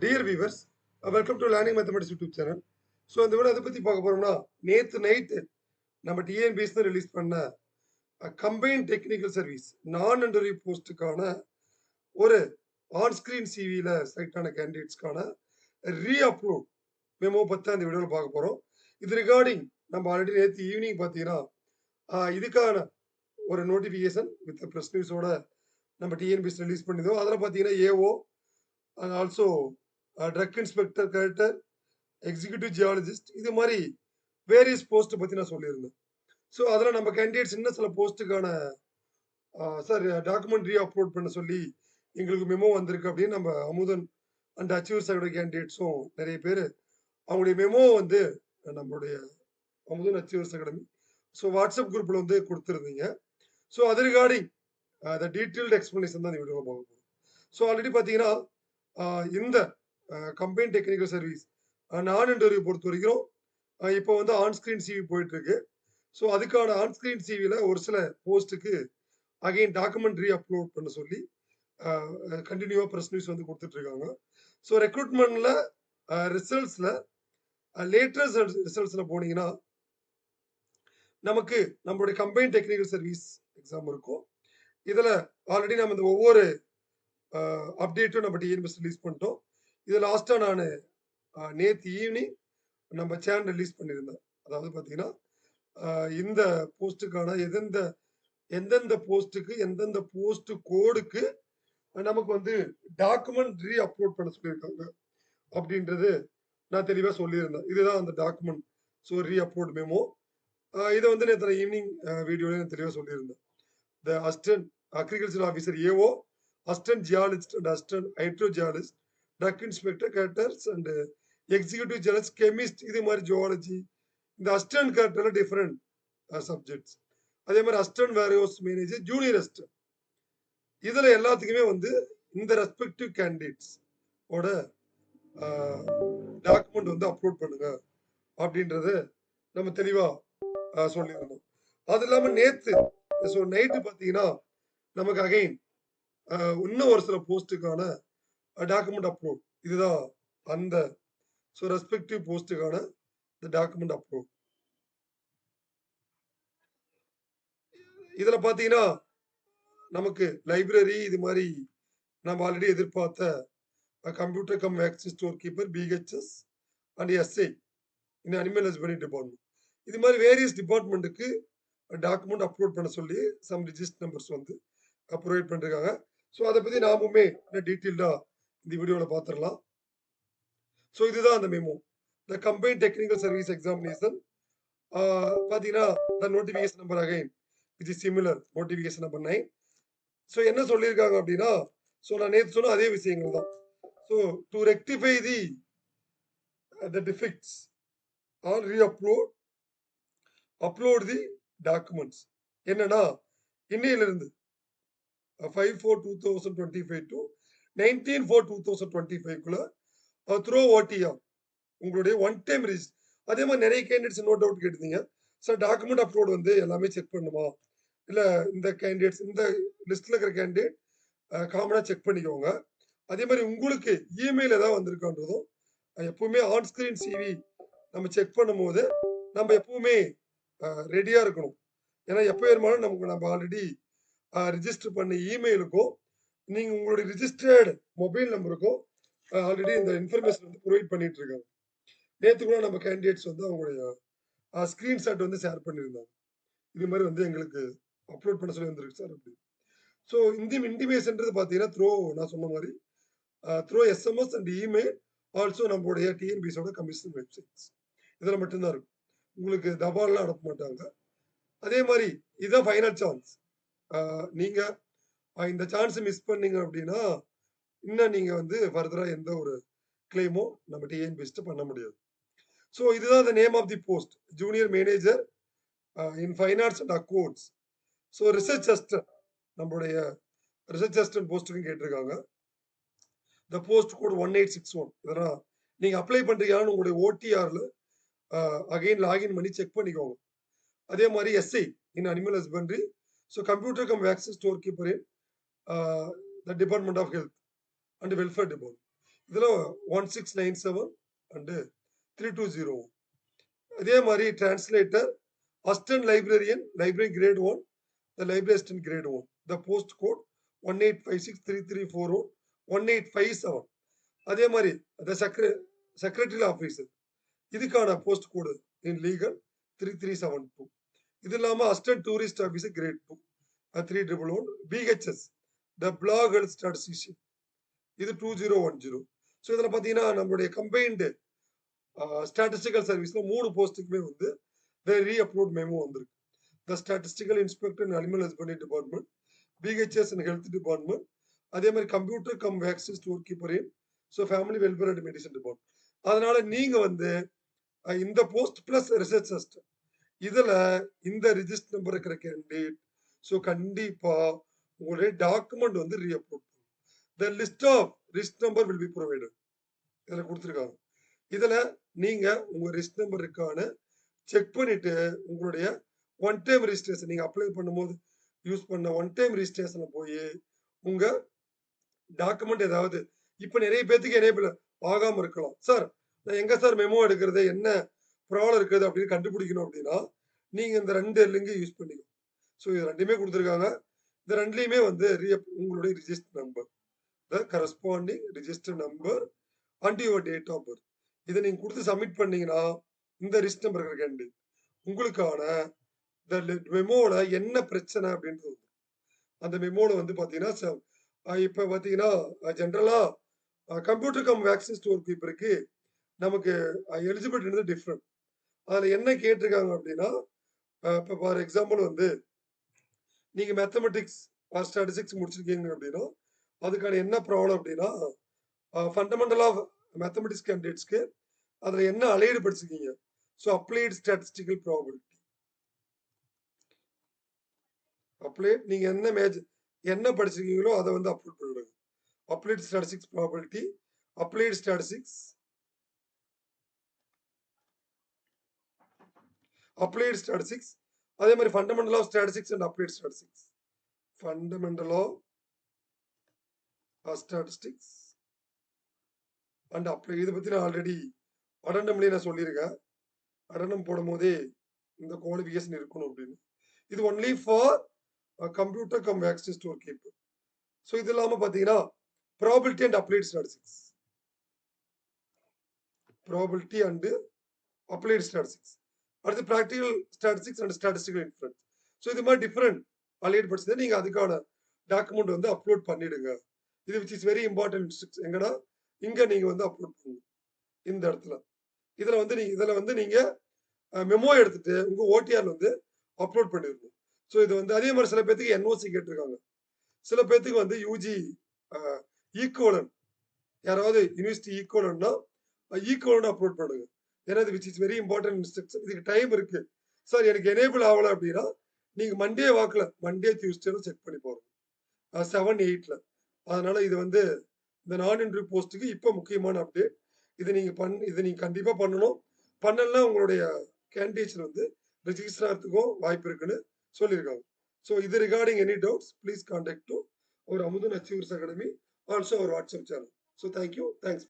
Dear viewers, welcome to learning mathematics YouTube channel. So இந்த விட எதை பற்றி பார்க்க போறோம்னா, நேற்று நைட்டு நம்ம டிஎன்பிஎஸ்ல ரிலீஸ் பண்ண combine technical service non interview போஸ்ட்டுக்கான ஒரு ஆன் ஸ்கிரீன் சிவியில் செலக்ட் ஆன கேண்டிடேட்ஸ்க்கான ரீஅப்லோட் மெமோ பற்றி அந்த வீடியோவில் பார்க்க போகிறோம். இது ரிகார்டிங் நம்ம ஆல்ரெடி நேற்று ஈவினிங் பார்த்தீங்கன்னா இதுக்கான ஒரு நோட்டிஃபிகேஷன் வித் ப்ரெஸ் நியூஸோட நம்ம டிஎன்பிஎஸ் ரிலீஸ் பண்ணியிருந்தோம். அதில் பார்த்தீங்கன்னா AO and also drug inspector character executive geologist இது மாதிரி வேரியஸ் போஸ்ட் பற்றி நான் சொல்லியிருந்தேன். ஸோ அதில் நம்ம கேண்டிடேட்ஸ் இன்னும் சில போஸ்ட்டுக்கான சார் டாக்குமெண்ட் அப்லோட் பண்ண சொல்லி எங்களுக்கு மெமோ வந்திருக்கு அப்படின்னு நம்ம அமுதன் அண்ட் அச்சீவர்ஸ் ஆகிற கேண்டிடேட்ஸும் நிறைய பேர் அவங்களுடைய மெமோ வந்து நம்மளுடைய Amudhan achievers academy so WhatsApp குரூப்பில் வந்து கொடுத்துருந்தீங்க. ஸோ அது ரிகார்டிங் த டீட்டெயில்டு எக்ஸ்பிளனேஷன் தான் இந்த வீடியோவில் பார்க்க போகிறோம். ஸோ ஆல்ரெடி பார்த்தீங்கன்னா இந்த combine technical service non interview பொறுத்த வரைக்கும் இப்போ வந்து ஆன் ஸ்கிரீன் சிவி போயிட்டு இருக்கு. ஸோ அதுக்கான ஆன் ஸ்கிரீன் சிவியில் ஒரு சில போஸ்ட்டுக்கு அகைன் டாக்குமெண்ட்ரி அப்லோட் பண்ண சொல்லி கண்டினியூவாக ப்ரெஸ் நியூஸ் வந்து கொடுத்துட்டு இருக்காங்க. ஸோ ரெக்ரூட்மெண்ட்ல ரிசல்ட்ஸில் லேட்டஸ்ட் ரிசல்ட்ஸில் போனீங்கன்னா நமக்கு நம்மளுடைய கம்பைன் டெக்னிக்கல் சர்வீஸ் எக்ஸாம் இருக்கும். இதில் ஆல்ரெடி நம்ம இந்த ஒவ்வொரு அப்டேட்டும் நம்ம டிஎன்பிஎஸ் ரிலீஸ் பண்ணிட்டோம். இது லாஸ்ட்டாக நான் நேற்று ஈவினிங் நம்ம சேனல் ரிலீஸ் பண்ணியிருந்தேன். அதாவது பார்த்தீங்கன்னா இந்த போஸ்ட்டுக்கான எந்தெந்த போஸ்ட்டுக்கு எந்தெந்த போஸ்ட் கோடுக்கு நமக்கு வந்து டாக்குமெண்ட் அப்லோட் பண்ண சொல்லியிருக்காங்க அப்படின்றது நான் தெளிவாக சொல்லியிருந்தேன். இதுதான் அந்த டாக்குமெண்ட். ஸோ அப்லோட் மெமோ இதை வந்து நேற்று ஈவினிங் வீடியோவில் நான் தெளிவாக சொல்லியிருந்தேன். The assistant agriculture officer AO, assistant geologist and assistant hydro geologist, drug inspector characters and executive geologist, chemist இது மாதிரி ஜுவாலஜி இந்த அசிஸ்டன்ட் கேரக்டர்ல டிஃபரெண்ட் சப்ஜெக்ட்ஸ். அதே மாதிரி assistant warehouse manager, junior assistant இதுல எல்லாத்துக்குமே வந்து இந்த ரெஸ்பெக்டிவ் கேண்டிடேட்ஸ் ஓட டாக்குமெண்ட் வந்து அப்லோட் பண்ணுங்க அப்படின்றது நம்ம தெளிவா சொல்லியிருந்தோம். அது இல்லாம நேத்து ஸோ நைட்டு பார்த்தீங்கன்னா நமக்கு அகைன் இன்னும் ஒரு சில போஸ்ட்டுக்கான டாக்குமெண்ட் அப்லோட் இதுதான் அந்த ஸோ ரெஸ்பெக்டிவ் போஸ்ட்டுக்கான டாக்குமெண்ட் அப்லோட். இதுல பாத்தீங்கன்னா நமக்கு லைப்ரரி இது மாதிரி நம்ம ஆல்ரெடி எதிர்பார்த்த computer cum vaccine store keeper, PHS and SI இந்த அனிமல் ஹஸ்பண்டரி டிபார்ட்மெண்ட் இது மாதிரி வேரியஸ் டிபார்ட்மெண்ட்டுக்கு டாக்குமெண்ட் அப்லோட் பண்ண சொல்லி சம் ரிஜிஸ்டர் நம்பர்ஸ் வந்து ப்ரொவைட் பண்ணிருக்காங்க. ஸோ அதை பத்தி நாமுமே டீட்டெயில்டா இந்த வீடியோவில் பார்த்துடலாம். ஸோ இதுதான் அந்த memo. The combine technical service examination பார்த்தீங்கன்னா the notification number again which is similar notification number 9. So என்ன சொல்லியிருக்காங்க அப்படின்னா ஸோ நான் நேற்று சொன்ன அதே விஷயங்கள் தான். So to rectify the defects or upload the documents என்னன்னா இன்னையிலிருந்து 5/4/2025 டு 19/4/2025 த்ரோ ஓடிஆர் உங்களுடைய ஒன் டைம் ரிஜிஸ்டர். அதே மாதிரி நிறைய கேண்டிடேட்ஸ் நோட் அவுட் கேட்டிருந்தீங்க சார் டாக்குமெண்ட் அப்லோட் வந்து எல்லாமே செக் பண்ணுமா இல்லை இந்த கேண்டிடேட்ஸ் இந்த லிஸ்ட்ல இருக்கிற கேண்டிடேட் காமனாக செக் பண்ணிக்கோங்க. அதே மாதிரி உங்களுக்கு இமெயில் ஏதாவது வந்திருக்கான்றதும் எப்பவுமே ஆன் ஸ்கிரீன் சிவி நம்ம செக் பண்ணும் போது நம்ம எப்பவுமே ரெடியா இருக்கணும். ஏன்னா எப்போ வேணுமாலும் நமக்கு நம்ம ஆல்ரெடி ரிஜிஸ்டர் பண்ண இமெயிலுக்கும் நீங்க உங்களுடைய ரிஜிஸ்டர்டு மொபைல் நம்பருக்கும் ஆல்ரெடி இந்த இன்ஃபர்மேஷன் வந்து ப்ரொவைட் பண்ணிட்டு இருக்காங்க. நேற்று கூட நம்ம கேண்டிடேட்ஸ் வந்து அவங்களுடைய ஸ்கிரீன்ஷாட் வந்து ஷேர் பண்ணியிருந்தாங்க. இது மாதிரி வந்து எங்களுக்கு அப்லோட் பண்ண சொல்லி வந்திருக்கு சார் அப்படி. ஸோ இந்த இன்டிமேஷன்றது பார்த்தீங்கன்னா த்ரோ நான் சொன்ன மாதிரி throw SMS and email also நம்மளுடைய டிஎன்பிஎஸோட கமிஷன் வெப்சைட்ஸ் இதில் மட்டும்தான் இருக்கும். உங்களுக்கு தபால்லாம் அனுப்ப மாட்டாங்க. அதே மாதிரி இதுதான் ஃபைனல் சான்ஸ். நீங்க இந்த சான்ஸ் மிஸ் பண்ணீங்க அப்படின்னா இன்னும் நீங்க வந்து ஃபர்தரா எந்த ஒரு கிளைமோ நம்ம டிஎன்பிஎஸ்ட் பண்ண முடியாது. ஸோ இதுதான் the name of the post junior manager in finance and accounts. So research assistant நம்மளுடைய ரிசர்ச் அசிஸ்டன்ட் போஸ்ட்டுக்கும் கேட்டிருக்காங்க. த போஸ்ட் கோட் 1861 இதெல்லாம் நீங்க அப்ளை பண்றீங்கன்னு உங்களுடைய ஓடிஆர்ல அகைன் லாகின் பண்ணி செக் பண்ணிக்கோங்க. அதே மாதிரி SI in animal husbandry, so computer cum vaccine store keeper in the department of health and welfare department இதுல 1697 அண்ட் 3201. அதே மாதிரி translator, assistant librarian, library grade 1, the library assistant grade 1. The post code 18563341 1857. அதே மாதிரி the secretary officer, இதுக்கான post code in legal 3372. இது இல்லாம assistant tourist officer grade 2 3111. PHS the block health statistician, இது 2010. So இதுல பாத்தீங்கன்னா நம்மளுடைய கம்பைன்டு ஸ்டாட்டிஸ்டிக்கல் சர்வீஸ்ல 3 போஸ்ட்டுக்குமே வந்து ரீ அப்லோட் மெமோ வந்திருக்கு. The statistical inspector in animal husbandry department, PHS and health department, அதே மாதிரி computer cum vaccine store keeper in so family welfare and medicine department. அதனால நீங்க வந்து இந்த போஸ்ட் பிளஸ் ரிசர்ச் அசிஸ்டன்ட், இதுல இந்த ரிஜிஸ்டர் நம்பர் இருக்கிற கேண்டிடேட் ஸோ கண்டிப்பா உங்களுடைய டாக்குமெண்ட் வந்து ரீ அப்லோட் பண்ணும். The list of risk number will be provided, இதுல கொடுத்துருக்காங்க. இதுல நீங்க உங்க ரிஸ்க் நம்பர் இருக்கான்னு செக் பண்ணிட்டு உங்களுடைய ஒன் டைம் ரிஜிஸ்ட்ரேஷன் நீங்க அப்ளை பண்ணும்போது யூஸ் பண்ண ஒன் டைம் ரிஜிஸ்ட்ரேஷன்ல போய் உங்க டாக்குமெண்ட் ஏதாவது இப்ப நிறைய பேத்துக்கு எனேபிள் ஆகாம இருக்கலாம். சார் நான் எங்க சார் மெமோ எடுக்கிறது, என்ன ப்ராப்ளம் இருக்குது அப்படின்னு கண்டுபிடிக்கணும் அப்படின்னா நீங்க இந்த 2 லிங்க் யூஸ் பண்ணிக்கணும். ஸோ இது ரெண்டுமே கொடுத்துருக்காங்க. இந்த ரெண்டுலையுமே வந்து உங்களுடைய register number, the corresponding register number and your date of birth, இதை நீங்க கொடுத்து சப்மிட் பண்ணீங்கன்னா இந்த ரிஸ்க் நம்பர் இருக்கிற கேண்டிடேட் உங்களுக்கான மெமோல என்ன பிரச்சனை அப்படின்றது அந்த மெமோல வந்து பாத்தீங்கன்னா இப்ப பாத்தீங்கன்னா ஜென்ரலா கம்ப்யூட்டர் கம் வேக்சின் ஸ்டோர் கீப்பருக்கு நமக்கு எலிஜிபிலிட்டி டிஃப்ரெண்ட். அதுல என்ன கேட்டிருக்காங்க அப்படின்னா இப்ப ஃபார் எக்ஸாம்பிள் வந்து நீங்க மேத்தமெட்டிக்ஸ் ஆர் ஸ்டாட்டிஸ்டிக்ஸ் முடிச்சிருக்கீங்க அப்படின்னா அதுக்கான என்ன ப்ராப்ளம் அப்படின்னா ஃபண்டமெண்டல் ஆஃப் மேத்தமெட்டிக்ஸ் கேண்டிடேட்ஸ்க்கு அதுல என்ன அலைடு படிச்சிருக்கீங்க, so applied statistical probability, applied நீங்க என்ன என்ன படிச்சிருக்கீங்களோ அதை வந்து அப்லோட் பண்ணிடுங்க. Applied statistics probability, applied statistics, applied statistics, அதே மாதிரி fundamental of statistics and applied statistics, fundamental of statistics and apply. இதை பத்தி நான் ஆல்ரெடி அடண்டம்லயே நான் சொல்லியிருக்கேன். அடண்டம் போடும் போதே இந்த குவாலிஃபிகேஷன் இருக்கணும் அப்படின்னு. இது only for computer cum vaccine store keeper. So இது இல்லாம பாத்தீங்கன்னா probability and applied statistics, probability and applied statistics, அடுத்து practical statistics and statistical inference. So இது மாதிரி டிஃப்ரெண்ட் அலைட் படிச்சது நீங்க அதுக்கான டாக்குமெண்ட் வந்து அப்லோட் பண்ணிடுங்க. இது விச் இஸ் வெரி இம்பார்ட்டன்ட். எங்கன்னா இங்க நீங்க வந்து அப்லோட் பண்ணுங்க இந்த இடத்துல. இதுல வந்து நீங்க மெமோ எடுத்துட்டு உங்க ஓடிஆர் வந்து அப்லோட் பண்ணிருக்கணும். ஸோ இது வந்து அதே மாதிரி சில பேருக்கு என்ஓசி கேட்டிருக்காங்க, சில பேருக்கு வந்து யூஜி ஈக்குவலன், யாராவது யூனிவர்சிட்டி ஈக்குவலன்னா ஈக்குவலன் அப்லோட் பண்ணுங்க. ஏன்னா இது which is very important instruction. இதுக்கு டைம் இருக்கு சார், எனக்கு எனேபிள் ஆகல அப்படின்னா நீங்க மண்டே வாக்குல மண்டே டியூஸ்டேல செக் பண்ணி பாருங்க 7-8ல. அதனால இது வந்து இந்த நான் இன்டர்வியூ போஸ்ட்டுக்கு இப்ப முக்கியமான அப்டேட். இதை நீங்க கண்டிப்பா பண்ணணும். பண்ணலன்னா உங்களுடைய கேண்டிடேட்ஸ் வந்து ரெஜிஸ்டர் ஆகிறதுக்கும் வாய்ப்பு இருக்குன்னு சொல்லியிருக்காங்க. ஸோ இது regarding any doubts please contact to our Amudhan achievers academy, also our WhatsApp channel. So thank you, thanks.